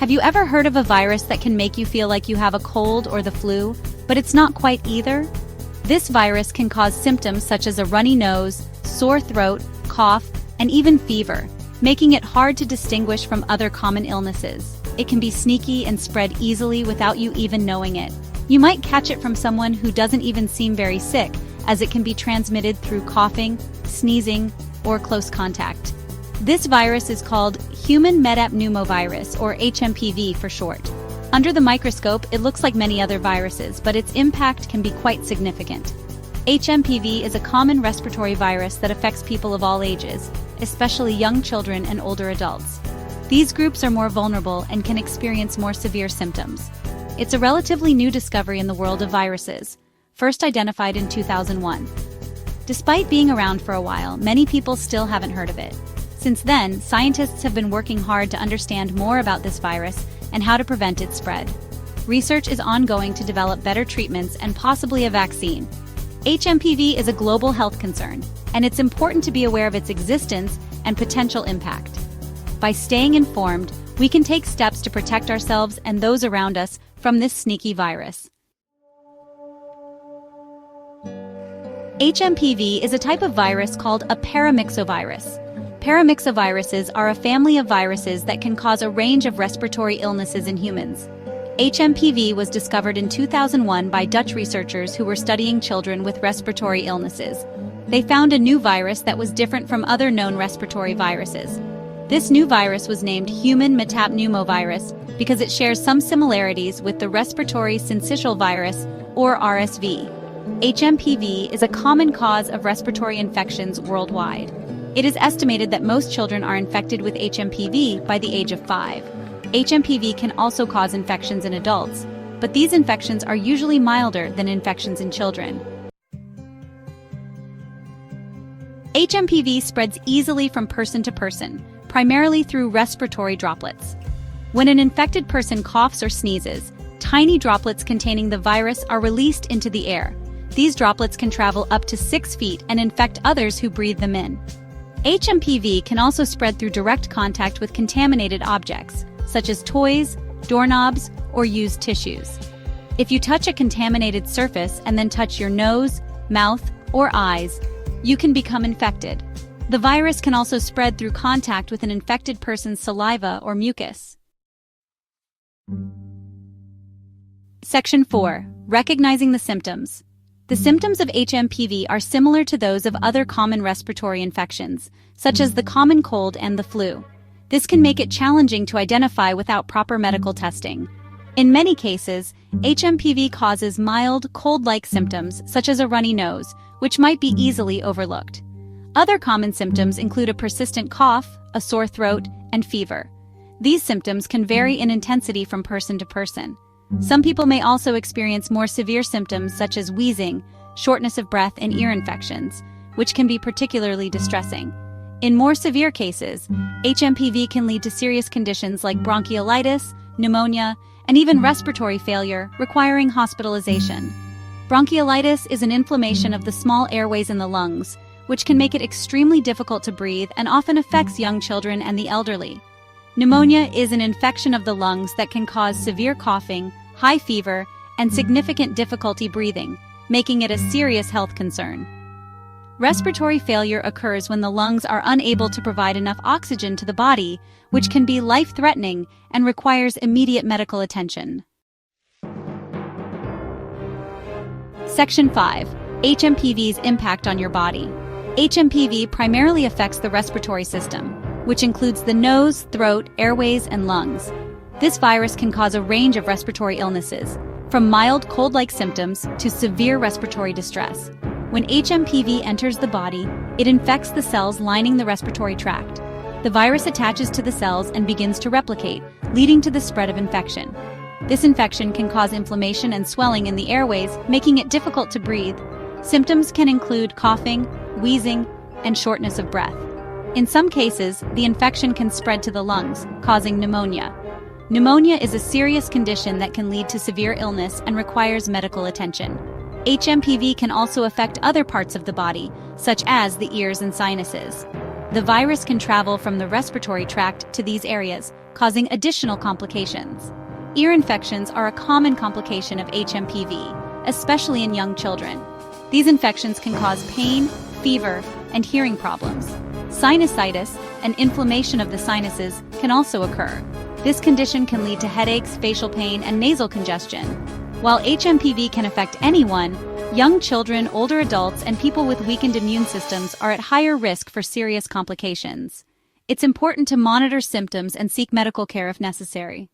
Have you ever heard of a virus that can make you feel like you have a cold or the flu, but it's not quite either? This virus can cause symptoms such as a runny nose, sore throat, cough, and even fever, making it hard to distinguish from other common illnesses. It can be sneaky and spread easily without you even knowing it. You might catch it from someone who doesn't even seem very sick, as it can be transmitted through coughing, sneezing, or close contact. This virus is called human metapneumovirus, or Hmpv for short. Under the microscope, it looks like many other viruses, but its impact can be quite significant. Hmpv is a common respiratory virus that affects people of all ages, especially young children and older adults. These groups are more vulnerable and can experience more severe symptoms. It's a relatively new discovery in the world of viruses, first identified in 2001. Despite being around for a while, many people still haven't heard of it. Since then, scientists have been working hard to understand more about this virus and how to prevent its spread. Research is ongoing to develop better treatments and possibly a vaccine. Hmpv is a global health concern, and it's important to be aware of its existence and potential impact. By staying informed, we can take steps to protect ourselves and those around us from this sneaky virus. Hmpv is a type of virus called a paramyxovirus. Paramyxoviruses are a family of viruses that can cause a range of respiratory illnesses in humans. Hmpv was discovered in 2001 by Dutch researchers who were studying children with respiratory illnesses. They found a new virus that was different from other known respiratory viruses. This new virus was named human metapneumovirus because it shares some similarities with the respiratory syncytial virus, or RSV. Hmpv is a common cause of respiratory infections worldwide. It is estimated that most children are infected with Hmpv by the age of 5. Hmpv can also cause infections in adults, but these infections are usually milder than infections in children. Hmpv spreads easily from person to person, primarily through respiratory droplets. When an infected person coughs or sneezes, tiny droplets containing the virus are released into the air. These droplets can travel up to 6 feet and infect others who breathe them in. Hmpv can also spread through direct contact with contaminated objects, such as toys, doorknobs, or used tissues. If you touch a contaminated surface and then touch your nose, mouth, or eyes, you can become infected. The virus can also spread through contact with an infected person's saliva or mucus. Section 4. Recognizing the symptoms. The symptoms of Hmpv are similar to those of other common respiratory infections, such as the common cold and the flu. This can make it challenging to identify without proper medical testing. In many cases, Hmpv causes mild, cold-like symptoms, such as a runny nose, which might be easily overlooked. Other common symptoms include a persistent cough, a sore throat, and fever. These symptoms can vary in intensity from person to person. Some people may also experience more severe symptoms such as wheezing, shortness of breath, and ear infections, which can be particularly distressing. In more severe cases, Hmpv can lead to serious conditions like bronchiolitis, pneumonia, and even respiratory failure, requiring hospitalization. Bronchiolitis is an inflammation of the small airways in the lungs, which can make it extremely difficult to breathe and often affects young children and the elderly. Pneumonia is an infection of the lungs that can cause severe coughing, high fever, and significant difficulty breathing, making it a serious health concern. Respiratory failure occurs when the lungs are unable to provide enough oxygen to the body, which can be life-threatening and requires immediate medical attention. Section 5. Hmpv's impact on your body. Hmpv primarily affects the respiratory system, which includes the nose, throat, airways, and lungs. This virus can cause a range of respiratory illnesses, from mild cold-like symptoms to severe respiratory distress. When Hmpv enters the body, it infects the cells lining the respiratory tract. The virus attaches to the cells and begins to replicate, leading to the spread of infection. This infection can cause inflammation and swelling in the airways, making it difficult to breathe. Symptoms can include coughing, wheezing, and shortness of breath. In some cases, the infection can spread to the lungs, causing pneumonia. Pneumonia is a serious condition that can lead to severe illness and requires medical attention. Hmpv can also affect other parts of the body, such as the ears and sinuses. The virus can travel from the respiratory tract to these areas, causing additional complications. Ear infections are a common complication of HMPV, especially in young children. These infections can cause pain, fever, and hearing problems. Sinusitis, an inflammation of the sinuses, can also occur. This condition can lead to headaches, facial pain, and nasal congestion. While HMPV can affect anyone, young children, older adults, and people with weakened immune systems are at higher risk for serious complications. It's important to monitor symptoms and seek medical care if necessary.